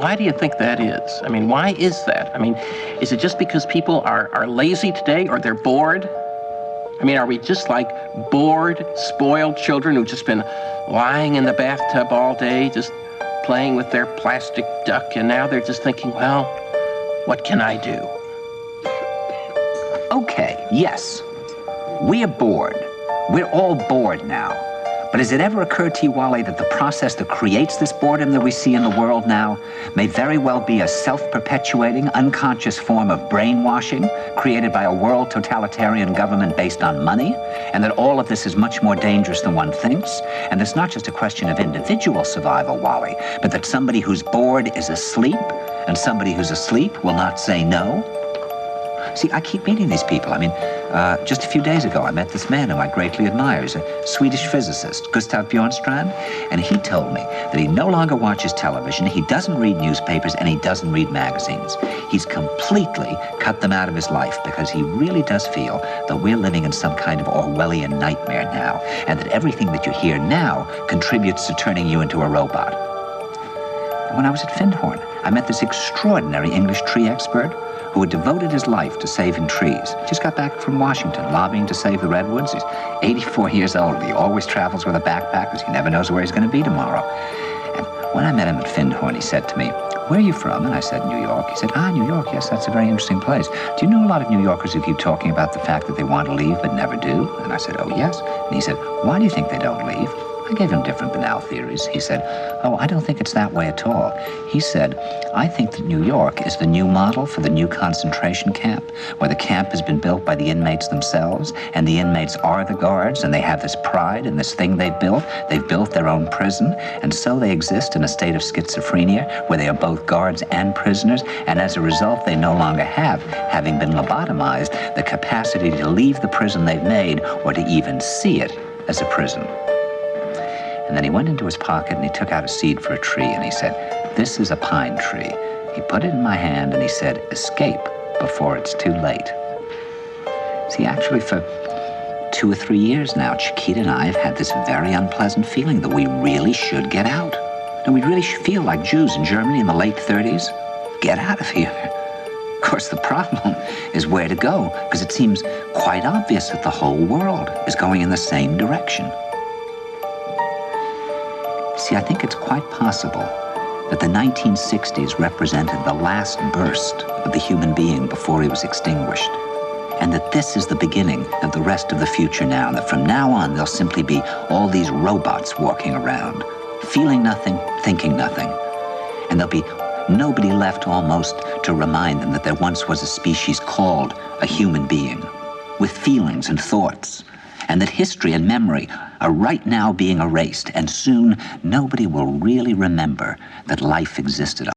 why do you think that is? I mean, why is that? I mean, is it just because people are lazy today, or they're bored? I mean, are we just like bored, spoiled children who've just been lying in the bathtub all day, just playing with their plastic duck, and now they're just thinking, well, what can I do? Okay, yes, we are bored. We're all bored now. But has it ever occurred to you, Wally, that the process that creates this boredom that we see in the world now may very well be a self-perpetuating, unconscious form of brainwashing created by a world totalitarian government based on money, and that all of this is much more dangerous than one thinks, and it's not just a question of individual survival, Wally, but that somebody who's bored is asleep, and somebody who's asleep will not say no? See, I keep meeting these people. I mean, just a few days ago, I met this man whom I greatly admire. He's a Swedish physicist, Gustav Bjornstrand, and he told me that he no longer watches television, he doesn't read newspapers, and he doesn't read magazines. He's completely cut them out of his life because he really does feel that we're living in some kind of Orwellian nightmare now, and that everything that you hear now contributes to turning you into a robot. When I was at Findhorn, I met this extraordinary English tree expert who had devoted his life to saving trees. He just got back from Washington, lobbying to save the redwoods. He's 84 years old. He always travels with a backpack because he never knows where he's going to be tomorrow. And when I met him at Findhorn, he said to me, "Where are you from?" And I said, "New York." He said, "Ah, New York, yes, that's a very interesting place. Do you know a lot of New Yorkers who keep talking about the fact that they want to leave but never do?" And I said, "Oh, yes." And he said, "Why do you think they don't leave?" I gave him different banal theories. He said, "Oh, I don't think it's that way at all." He said, "I think that New York is the new model for the new concentration camp, where the camp has been built by the inmates themselves, and the inmates are the guards, and they have this pride in this thing they've built. They've built their own prison, and so they exist in a state of schizophrenia, where they are both guards and prisoners, and as a result, they no longer have, having been lobotomized, the capacity to leave the prison they've made, or to even see it as a prison." And then he went into his pocket and he took out a seed for a tree and he said, "This is a pine tree." He put it in my hand and he said, "Escape before it's too late." See, actually for 2 or 3 years now, Chiquita and I have had this very unpleasant feeling that we really should get out. And we really should feel like Jews in Germany in the late 30s. Get out of here. Of course, the problem is where to go, because it seems quite obvious that the whole world is going in the same direction. See, I think it's quite possible that the 1960s represented the last burst of the human being before he was extinguished, and that this is the beginning of the rest of the future now, and that from now on there'll simply be all these robots walking around, feeling nothing, thinking nothing, and there'll be nobody left almost to remind them that there once was a species called a human being, with feelings and thoughts, and that history and memory are right now being erased, and soon nobody will really remember that life existed